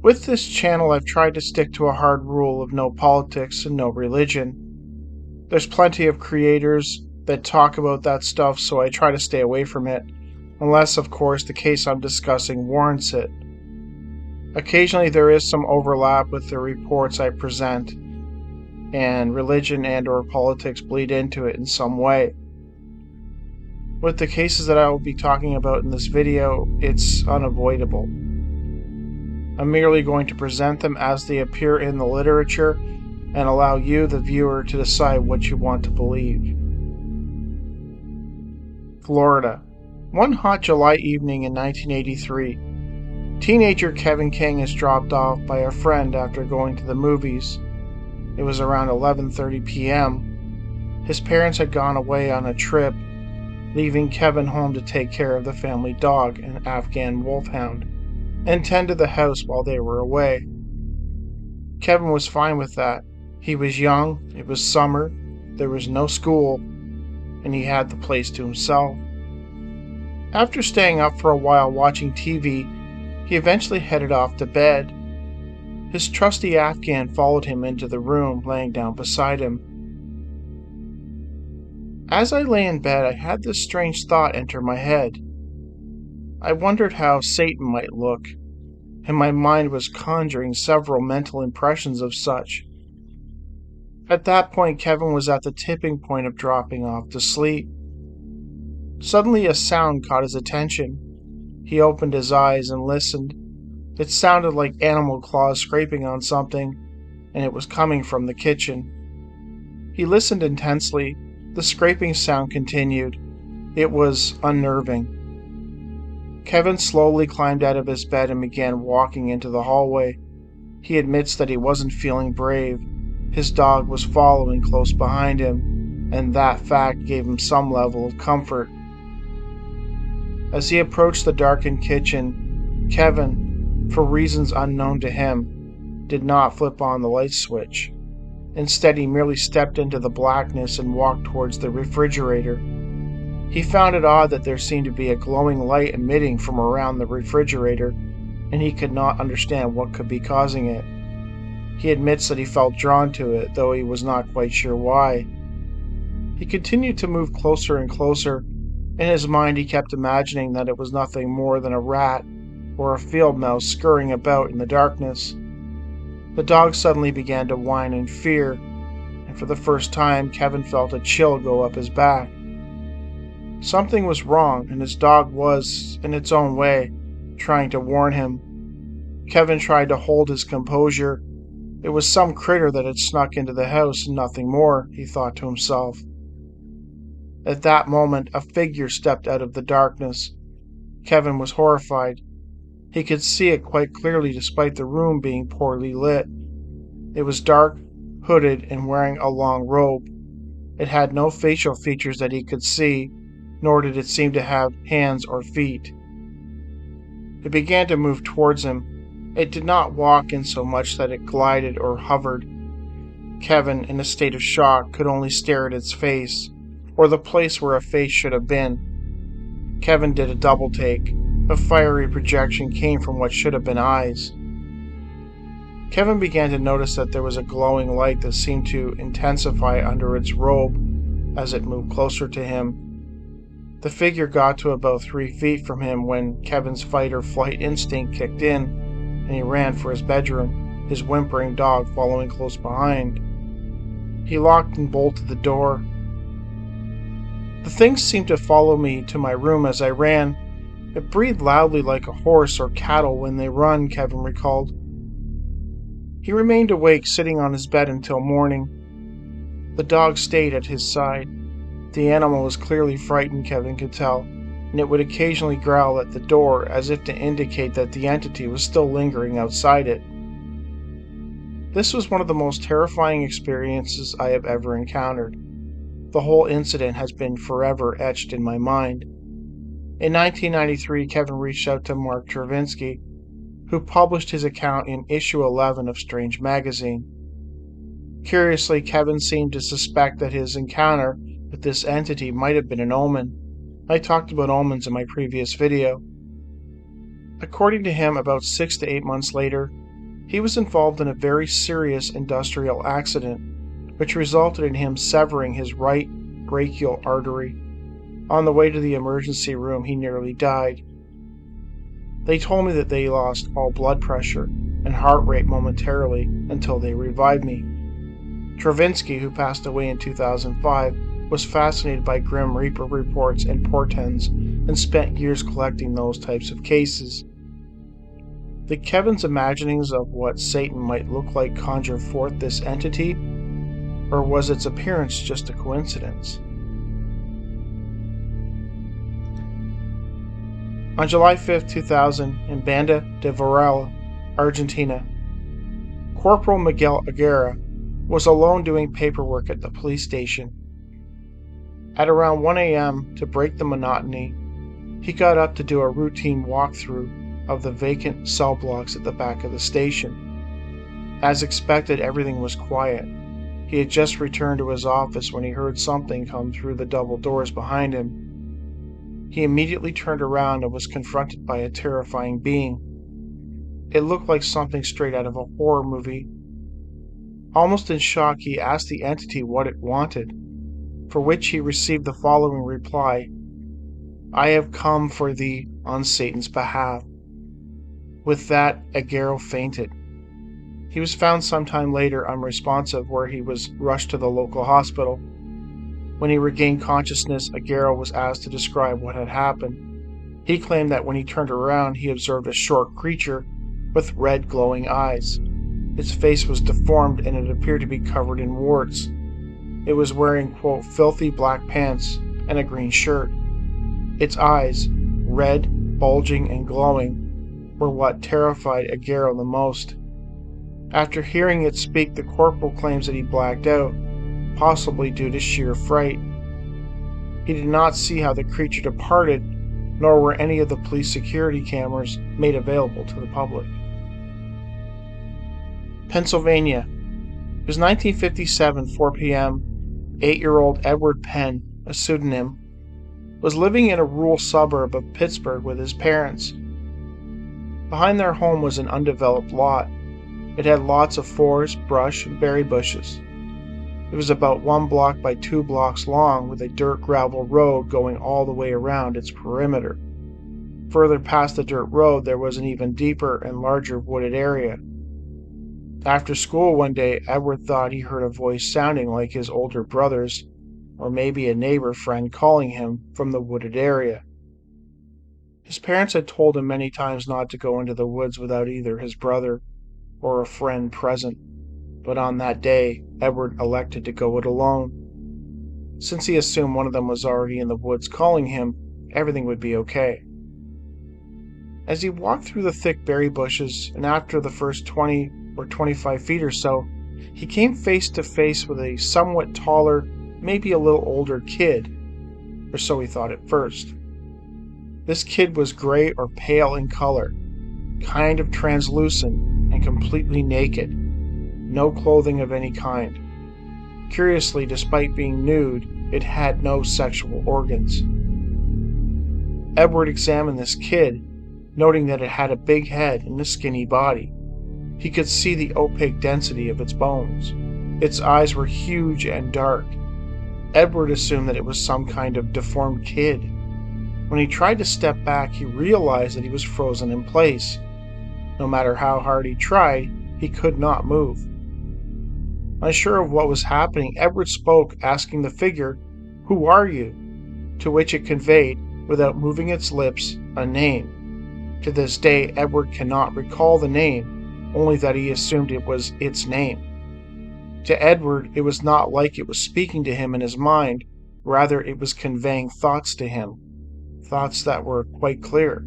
With this channel, I've tried to stick to a hard rule of no politics and no religion. There's plenty of creators that talk about that stuff, so I try to stay away from it, unless, of course, the case I'm discussing warrants it. Occasionally there is some overlap with the reports I present, and religion and/or politics bleed into it in some way. With the cases that I will be talking about in this video, it's unavoidable. I'm merely going to present them as they appear in the literature and allow you, the viewer, to decide what you want to believe. Florida. One hot July evening in 1983, teenager Kevin King is dropped off by a friend after going to the movies. It was around 11:30 p.m. His parents had gone away on a trip, leaving Kevin home to take care of the family dog, an Afghan wolfhound, and tend to the house while they were away. Kevin was fine with that. He was young, it was summer, there was no school, and he had the place to himself. After staying up for a while watching TV, he eventually headed off to bed. His trusty Afghan followed him into the room, laying down beside him. As I lay in bed, I had this strange thought enter my head. I wondered how Satan might look, and my mind was conjuring several mental impressions of such. At that point, Kevin was at the tipping point of dropping off to sleep. Suddenly, a sound caught his attention. He opened his eyes and listened. It sounded like animal claws scraping on something, and it was coming from the kitchen. He listened intensely. The scraping sound continued. It was unnerving. Kevin slowly climbed out of his bed and began walking into the hallway. He admits that he wasn't feeling brave. His dog was following close behind him, and that fact gave him some level of comfort. As he approached the darkened kitchen, Kevin, for reasons unknown to him, did not flip on the light switch. Instead, he merely stepped into the blackness and walked towards the refrigerator. He found it odd that there seemed to be a glowing light emitting from around the refrigerator, and he could not understand what could be causing it. He admits that he felt drawn to it, though he was not quite sure why. He continued to move closer and closer. In his mind, he kept imagining that it was nothing more than a rat or a field mouse scurrying about in the darkness. The dog suddenly began to whine in fear, and for the first time, Kevin felt a chill go up his back. Something was wrong, and his dog was, in its own way, trying to warn him. Kevin tried to hold his composure. It was some critter that had snuck into the house and nothing more, he thought to himself. At that moment, a figure stepped out of the darkness. Kevin was horrified. He could see it quite clearly despite the room being poorly lit. It was dark, hooded, and wearing a long robe. It had no facial features that he could see, nor did it seem to have hands or feet. It began to move towards him. It did not walk in so much that it glided or hovered. Kevin, in a state of shock, could only stare at its face, or the place where a face should have been. Kevin did a double take. A fiery projection came from what should have been eyes. Kevin began to notice that there was a glowing light that seemed to intensify under its robe as it moved closer to him. The figure got to about 3 feet from him when Kevin's fight-or-flight instinct kicked in, and he ran for his bedroom, his whimpering dog following close behind. He locked and bolted the door. The thing seemed to follow me to my room as I ran. It breathed loudly like a horse or cattle when they run, Kevin recalled. He remained awake, sitting on his bed until morning. The dog stayed at his side. The animal was clearly frightened, Kevin could tell, and it would occasionally growl at the door as if to indicate that the entity was still lingering outside it. This was one of the most terrifying experiences I have ever encountered. The whole incident has been forever etched in my mind. In 1993, Kevin reached out to Mark Travinsky, who published his account in issue 11 of Strange magazine. Curiously, Kevin seemed to suspect that his encounter with this entity might have been an omen. I talked about omens in my previous video. According to him, about 6 to 8 months later, He was involved in a very serious industrial accident, which resulted in him severing his right brachial artery. On the way to the emergency room, he nearly died. They told me that they lost all blood pressure and heart rate momentarily until they revived me. Travinsky, who passed away in 2005, was fascinated by Grim Reaper reports and portents and spent years collecting those types of cases. Did Kevin's imaginings of what Satan might look like conjure forth this entity, or was its appearance just a coincidence? On July 5, 2000, in Banda de Varela, Argentina, Corporal Miguel Aguirre was alone doing paperwork at the police station. At around 1 a.m., to break the monotony, he got up to do a routine walkthrough of the vacant cell blocks at the back of the station. As expected, everything was quiet. He had just returned to his office when he heard something come through the double doors behind him. He immediately turned around and was confronted by a terrifying being. It looked like something straight out of a horror movie. Almost in shock, he asked the entity what it wanted, for which he received the following reply: "I have come for thee on Satan's behalf." With that, Aguirre fainted. He was found sometime later unresponsive, where he was rushed to the local hospital. When he regained consciousness, Aguirre was asked to describe what had happened. He claimed that when he turned around, he observed a short creature with red glowing eyes. Its face was deformed and it appeared to be covered in warts. It was wearing, quote, filthy black pants and a green shirt. Its eyes, red, bulging, and glowing, were what terrified Aguirre the most. After hearing it speak, the corporal claims that he blacked out, possibly due to sheer fright. He did not see how the creature departed, nor were any of the police security cameras made available to the public. Pennsylvania. It was 1957, 4 p.m. 8-year-old Edward Penn, a pseudonym, was living in a rural suburb of Pittsburgh with his parents. Behind their home was an undeveloped lot. It had lots of forest, brush, and berry bushes. It was about 1 block by 2 blocks long, with a dirt gravel road going all the way around its perimeter. Further past the dirt road, there was an even deeper and larger wooded area. After school one day, Edward thought he heard a voice sounding like his older brother's, or maybe a neighbor friend calling him from the wooded area. His parents had told him many times not to go into the woods without either his brother or a friend present, but on that day, Edward elected to go it alone. Since he assumed one of them was already in the woods calling him, everything would be okay. As he walked through the thick berry bushes, and after the first 20 or 25 feet or so, he came face to face with a somewhat taller, maybe a little older kid, or so he thought at first. This kid was gray or pale in color, kind of translucent, and completely naked. No clothing of any kind. Curiously, despite being nude, it had no sexual organs. Edward examined this kid, noting that it had a big head and a skinny body. He could see the opaque density of its bones. Its eyes were huge and dark. Edward assumed that it was some kind of deformed kid. When he tried to step back, he realized that he was frozen in place. No matter how hard he tried, he could not move. Unsure of what was happening, Edward spoke, asking the figure, "Who are you?" To which it conveyed, without moving its lips, a name. To this day, Edward cannot recall the name, only that he assumed it was its name. To Edward, it was not like it was speaking to him in his mind, rather it was conveying thoughts to him, thoughts that were quite clear.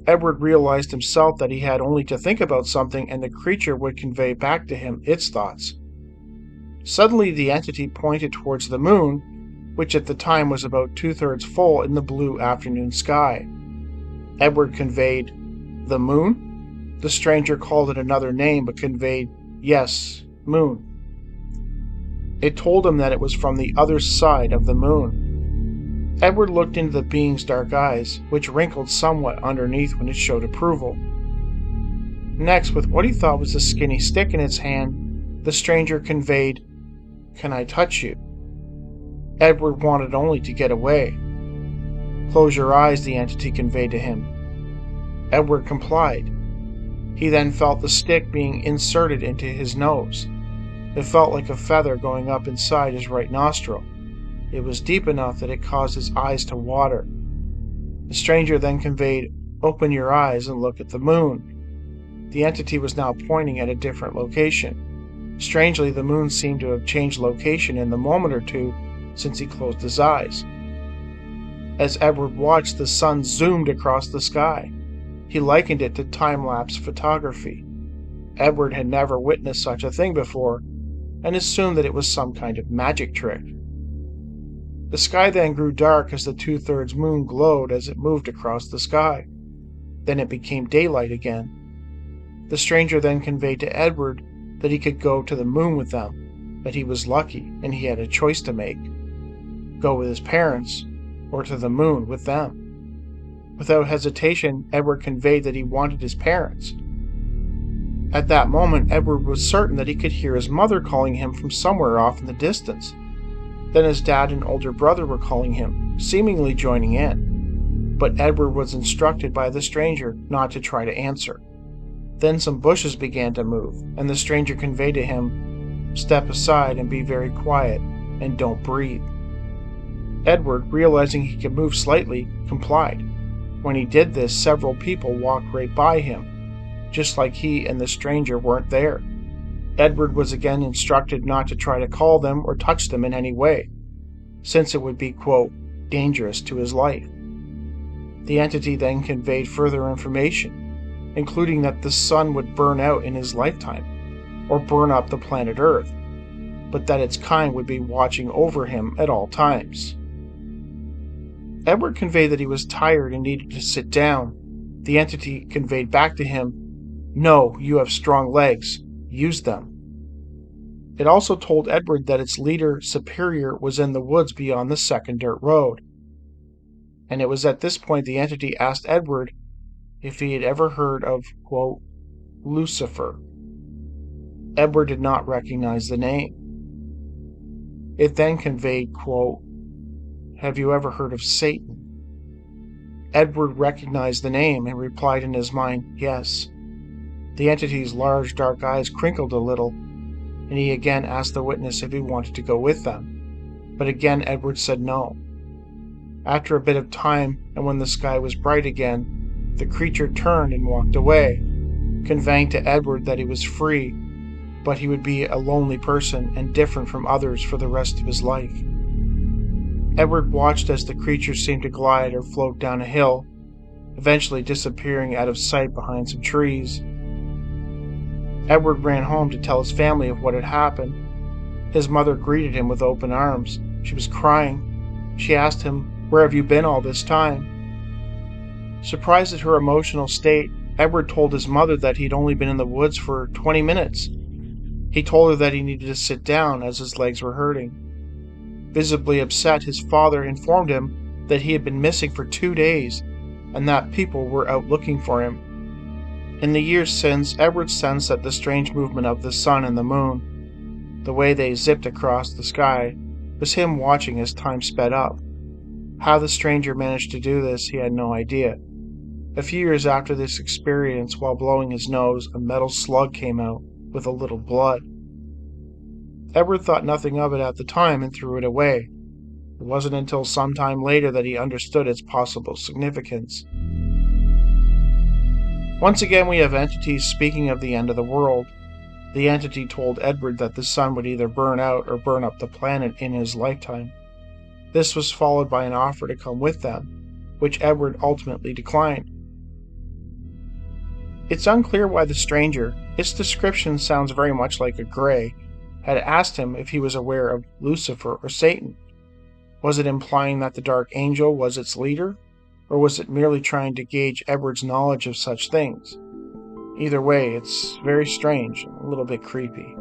Edward realized himself that he had only to think about something and the creature would convey back to him its thoughts. Suddenly the entity pointed towards the moon, which at the time was about 2/3 full in the blue afternoon sky. Edward conveyed, "The moon?" The stranger called it another name but conveyed, "Yes, moon." It told him that it was from the other side of the moon. Edward looked into the being's dark eyes, which wrinkled somewhat underneath when it showed approval. Next, with what he thought was a skinny stick in its hand, the stranger conveyed, "Can I touch you?" Edward wanted only to get away. "Close your eyes," the entity conveyed to him. Edward complied. He then felt the stick being inserted into his nose. It felt like a feather going up inside his right nostril. It was deep enough that it caused his eyes to water. The stranger then conveyed, "Open your eyes and look at the moon." The entity was now pointing at a different location. Strangely, the moon seemed to have changed location in the moment or two since he closed his eyes. As Edward watched, the sun zoomed across the sky. He likened it to time-lapse photography. Edward had never witnessed such a thing before, and assumed that it was some kind of magic trick. The sky then grew dark as the two-thirds moon glowed as it moved across the sky. Then it became daylight again. The stranger then conveyed to Edward that he could go to the moon with them, that he was lucky and he had a choice to make: go with his parents or to the moon with them. Without hesitation, Edward conveyed that he wanted his parents. At that moment, Edward was certain that he could hear his mother calling him from somewhere off in the distance. Then his dad and older brother were calling him, seemingly joining in. But Edward was instructed by the stranger not to try to answer. Then some bushes began to move, and the stranger conveyed to him, "Step aside and be very quiet, and don't breathe." Edward, realizing he could move slightly, complied. When he did this, several people walked right by him, just like he and the stranger weren't there. Edward was again instructed not to try to call them or touch them in any way, since it would be, quote, dangerous to his life. The entity then conveyed further information, including that the sun would burn out in his lifetime, or burn up the planet Earth, but that its kind would be watching over him at all times. Edward conveyed that he was tired and needed to sit down. The entity conveyed back to him, "No, you have strong legs. Use them." It also told Edward that its leader, Superior, was in the woods beyond the second dirt road. And it was at this point the entity asked Edward if he had ever heard of, quote, Lucifer. Edward did not recognize the name. It then conveyed, quote, "Have you ever heard of Satan?" Edward recognized the name and replied in his mind, "Yes." The entity's large dark eyes crinkled a little, and he again asked the witness if he wanted to go with them. But again Edward said no. After a bit of time, and when the sky was bright again, the creature turned and walked away, conveying to Edward that he was free, but he would be a lonely person and different from others for the rest of his life. Edward watched as the creature seemed to glide or float down a hill, eventually disappearing out of sight behind some trees. Edward ran home to tell his family of what had happened. His mother greeted him with open arms. She was crying. She asked him, "Where have you been all this time?" Surprised at her emotional state, Edward told his mother that he'd only been in the woods for 20 minutes. He told her that he needed to sit down as his legs were hurting. Visibly upset, his father informed him that he had been missing for 2 days and that people were out looking for him. In the years since, Edward sensed that the strange movement of the sun and the moon, the way they zipped across the sky, was him watching as time sped up. How the stranger managed to do this, he had no idea. A few years after this experience, while blowing his nose, a metal slug came out with a little blood. Edward thought nothing of it at the time and threw it away. It wasn't until some time later that he understood its possible significance. Once again, we have entities speaking of the end of the world. The entity told Edward that the sun would either burn out or burn up the planet in his lifetime. This was followed by an offer to come with them, which Edward ultimately declined. It's unclear why the stranger, its description sounds very much like a gray, had asked him if he was aware of Lucifer or Satan. Was it implying that the Dark Angel was its leader? Or was it merely trying to gauge Edward's knowledge of such things? Either way, it's very strange and a little bit creepy.